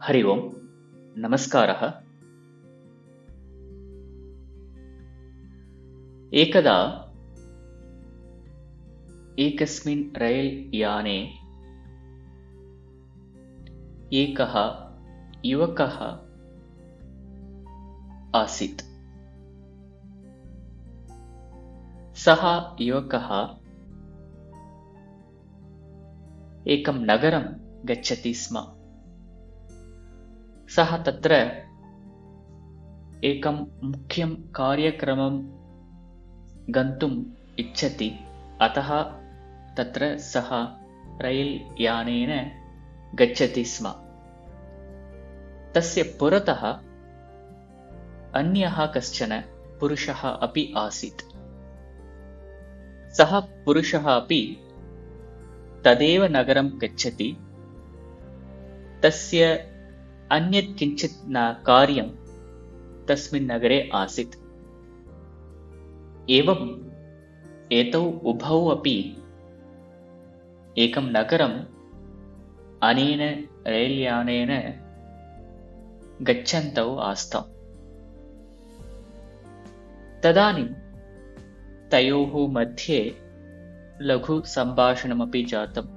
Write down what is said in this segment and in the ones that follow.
हरि ओम् नमस्कारः। एकदा एकस्मिन् रैल् याने एकः युवकः आसीत्। सः युवकः एकं नगरं गच्छति स्म। सः तत्र एकं मुख्यं कार्यक्रमं गन्तुम् इच्छति, अतः तत्र सः रैल् यानेन गच्छति स्म। तस्य पुरतः अन्यः कश्चन पुरुषः अपि आसीत्। सः पुरुषः अपि तदेव नगरं गच्छति। तस्य अन्यत् किञ्चित् कार्यं तस्मिन् नगरे आसीत्। एवम् एतौ उभौ अपि एकं नगरम् अनेन रैल् यानेन गच्छन्तौ आस्ताम्। तदानीं तयोः मध्ये लघु सम्भाषणमपि जातम्।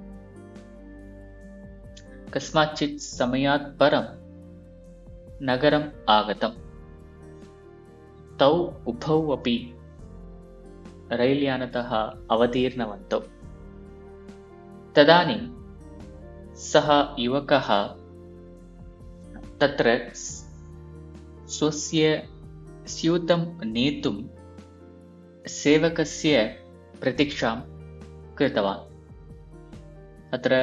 कस्माच्चित् समयात् परं नगरम् आगतम्। तौ उभौ अपि रैल् यानतः अवतीर्णवन्तौ। तदानीं सः युवकः तत्र स्वस्य स्यूतं नेतुं सेवकस्य प्रतीक्षां कृतवान्। अत्र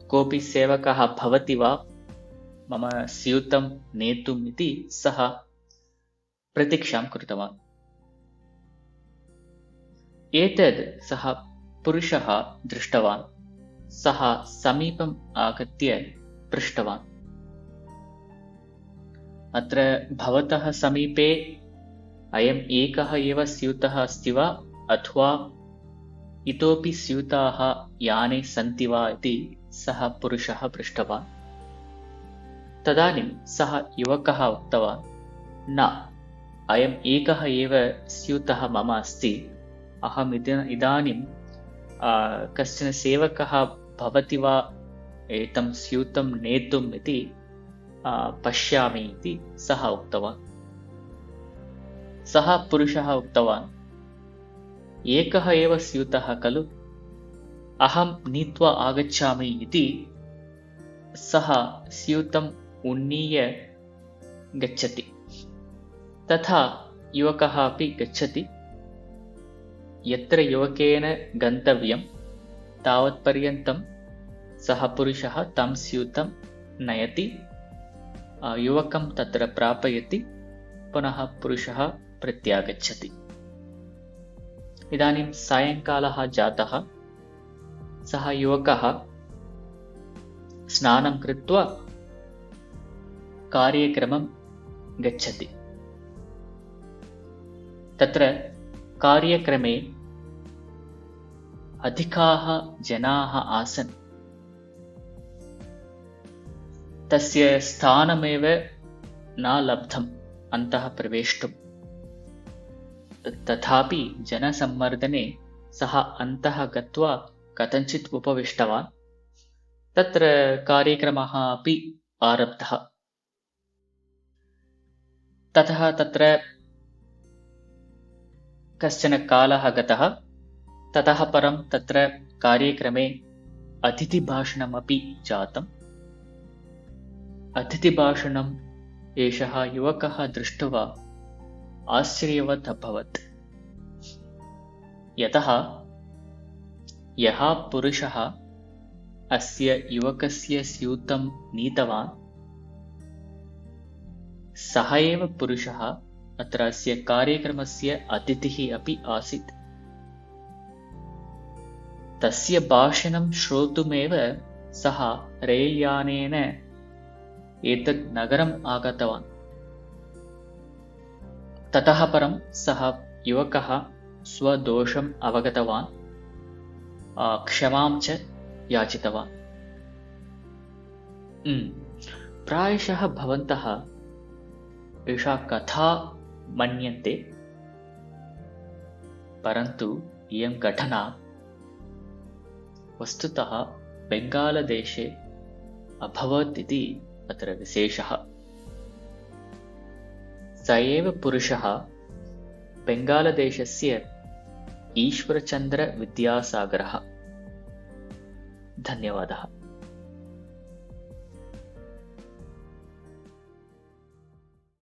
कोऽपि सेवकः भवति वा मम स्यूतं नेतुम् इति सः प्रतीक्षां कृतवान्। एतद् सः पुरुषः दृष्टवान्। सः समीपम् आगत्य पृष्टवान्, अत्र भवतः समीपे अयम् एकः एव स्यूतः अस्ति वा, अथवा इतोपि स्यूताः याने सन्ति वा इति सः पुरुषः पृष्टवान्। तदानीं सः युवकः उक्तवान्, न, अयम् एकः एव स्यूतः मम अस्ति। अहम् इदानीं कश्चन सेवकः भवति वा एतं स्यूतं नेतुम् इति पश्यामि इति सः उक्तवान्। सः पुरुषः उक्तवान्, एकः एव स्यूतः खलु, अहं नीत्वा आगच्छामि इति सः स्यूतम् उन्नीय गच्छति। तथा युवकः अपि गच्छति। यत्र युवकेन गन्तव्यं तावत्पर्यन्तं सः पुरुषः तं स्यूतं नयति, युवकं तत्र प्रापयति, पुनः पुरुषः प्रत्यागच्छति। इदानीं सायङ्कालः जातः। सः युवकः स्नानं कृत्वा कार्यक्रमं गच्छति। तत्र कार्यक्रमे अधिकाः जनाः आसन्। तस्य स्थानमेव न लब्धम् अन्तः प्रवेष्टुम्। तथापि जनसम्मर्दने सः अन्तः गत्वा कथञ्चित् उपविष्टवान्। तत्र कार्यक्रमः अपि आरब्धः। ततः तत्र कश्चन कालः गतः। ततः परं तत्र कार्यक्रमे अतिथिभाषणमपि जातम्। अतिथिभाषणम् एषः युवकः दृष्ट्वा आश्चर्यवत् अभवत्। यतः यः पुरुषः अस्य युवकस्य स्यूतं नीतवान्, सः एव पुरुषः अत्र अस्य कार्यक्रमस्य अतिथिः अपि आसीत्। तस्य भाषणं श्रोतुमेव सः रैल् यानेन एतत् नगरम् आगतवान्। ततः परं सः युवकः स्वदोषम् अवगतवान्, क्षमां च याचितवान्। प्रायशः भवन्तः एषा कथा मन्यन्ते, परन्तु इयं घटना वस्तुतः बेङ्गालदेशे अभवत् इति अत्र विशेषः। स एव पुरुषः बेङ्गालदेशस्य ईश्वरचन्द्र विद्यासागरः। धन्यवादः।